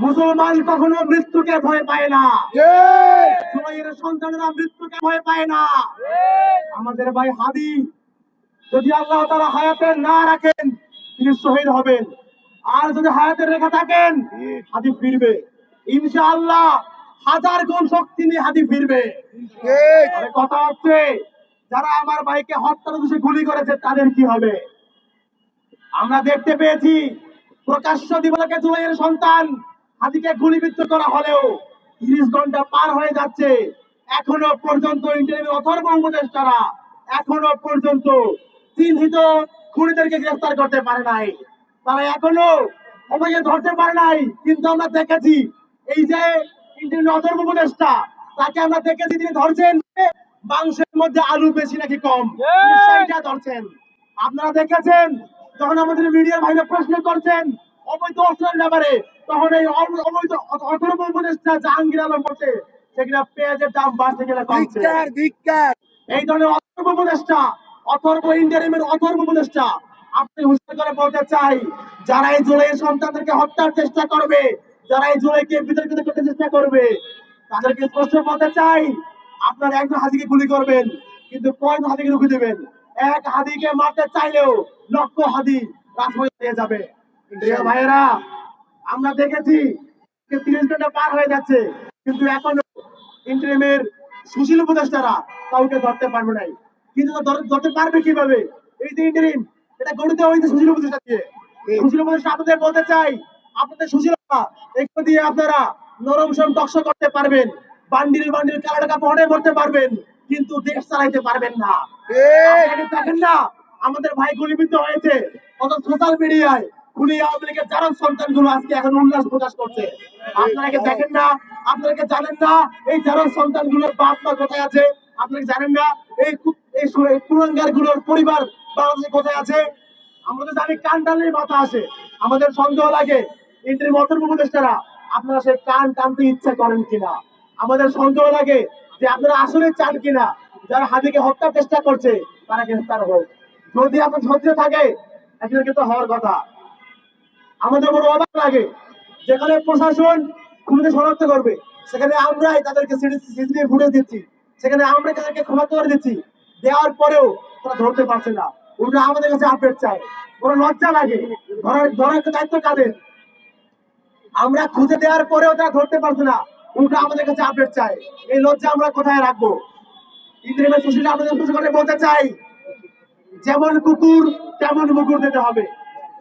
মুসলমান কখনো মৃত্যুকে ভয় পায় না, জুলাইয়ের সন্তানেরা মৃত্যুকে ভয় পায় না। আমাদের ভাই হাদি যদি আল্লাহ তাআলা হায়াতে না রাখেন তিনি শহীদ হবেন, আর যদি হায়াতে রেখে থাকেন হাদি ফিরবে ইনশাআল্লাহ। 1000 গুণ শক্তি নিয়ে হাদি ফিরবে। তবে কথা হচ্ছে যারা আমার ভাইকে হত্যার উদ্দেশ্যে গুলি করেছে তাদের কি হবে? আমরা দেখতে পেয়েছি প্রকাশ্য দিবালোকে জুলাইয়ের সন্তান হাদিকে গুলিবিদ্ধ করা হলেও 30 ঘন্টা পার হয়ে যাচ্ছে, এখনো পর্যন্ত ইন্টারভিউ অথর্ব উপদেষ্টারা এখনো পর্যন্ত চিহ্নিত খুনিদেরকে গ্রেফতার করতে পারে নাই। তারা এখনো আমাকে ধরতে পারে নাই। কিন্তু আমরা দেখেছি এই যে ইন্টারভিউ অথর্ব উপদেষ্টা তাকে আমরা দেখেছি তিনি ধরছেন মাংসের মধ্যে আলু বেশি নাকি কম সেইটা ধরছেন। আপনারা দেখেছেন যখন আমাদের মিডিয়ার ভাইরা প্রশ্ন করছেন অবৈধ অস্ত্রের ব্যাপারে, তখন এই অবৈধ অথর্ব উপদেষ্টা জাহাঙ্গীর আলম বলছে সেখানে পেঁয়াজের দাম বাড়ছে কিনা কমছে। এই ধরনের অথর্ব উপদেষ্টা, অথর্ব ইন্টারিমের অথর্ব উপদেষ্টা আপনি হুঁশিয়ার করে বলতে চাই যারা এই জুলাইয়ের সন্তানদেরকে হত্যার চেষ্টা করবে, যারা এই জুলাইকে বিতর্কিত করতে চেষ্টা করবে তাদেরকে স্পষ্ট বলতে চাই আপনারা একজন হাদিকে গুলি করবেন কিন্তু কয়জন হাদিকে রুখে দেবেন? এক হাদিকে মারতে চাইলেও লক্ষ হাদি রাজপথে দিয়ে যাবে। প্রিয় ভাইয়েরা, আমরা দেখেছি 30 ঘন্টা পার হয়ে যাচ্ছে কিন্তু এখনো ইন্টারিমের সুশীল উপদেষ্টারা কাউকে ধরতে পারবে নাই। কিন্তু ধরতে পারবে কিভাবে? এই যে ইন্টারিম এটা গঠিত হয়েছে সুশীল উপদেষ্টা দিয়ে। সুশীল উপদেষ্টা আপনাদের বলতে চাই আপনাদের সুশীলতা এগুলো দিয়ে আপনারা নরম সরম টকশো করতে পারবেন, বান্ডিল বান্ডিল কালো টাকা পড়ে করতে পারবেন কিন্তু দেশ চালাইতে পারবেন না। দেখেন না আমাদের ভাই গুলিবিদ্ধ হয়েছে, কত সোশ্যাল মিডিয়ায় খুনি আওয়ামী লীগের যারা সন্তানগুলো আজকে এখন উল্লাস প্রকাশ করছে। আপনারা কি দেখেন না? আপনারা কি জানেন না এই যারা সন্তানগুলোর বাপ মা কোথায় আছে? আপনারা কি জানেন না এই কুলাঙ্গার গুলোর পরিবার বাংলাদেশে কোথায় আছে? আমরা তো জানি কান টানলেই মাথা আসে। আমাদের সন্দেহ লাগে ইন্টারিম অথর্ব উপদেষ্টারা আপনারা সেই কান টানতে ইচ্ছা করেন কিনা। আমাদের সন্দেহ লাগে যে আপনারা আসলে চান কিনা যারা হাদিকে হত্যার চেষ্টা করছে তারা গ্রেফতার হোক। যদি আপনার ধৈর্য থাকে একজনকে তো হওয়ার কথা। আমাদের বড় অবাক লাগে যেখানে প্রশাসন খুনিকে শনাক্ত করবে সেখানে আমরাই তাদেরকে সিসিটিভি ফুটেজ দিচ্ছি, সেখানে আমরা তাদেরকে শনাক্ত করে দিচ্ছি, দেওয়ার পরেও তারা ধরতে পারছে না। উল্টো আমাদের কাছে আপডেট চায়। বড় লজ্জা লাগে। ধরার দায়িত্ব কাদের? আমরা খুঁজে দেওয়ার পরেও তারা ধরতে পারছে না, উল্টো আমাদের কাছে আপডেট চায়। এই লজ্জা আমরা কোথায় রাখবো? ইন্টারিমের সুশীল আমাদের বলতে চাই যেমন কুকুর তেমন মুকুর দিতে হবে।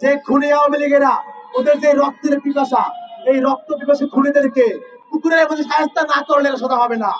যে খুনি আওয়ামী লীগেরা ওদের যে রক্তের পিপাসা, এই রক্ত পিপাসা খুনিদেরকে কুকুরের মধ্যে সাহায্য না করলে সেটা হবে না।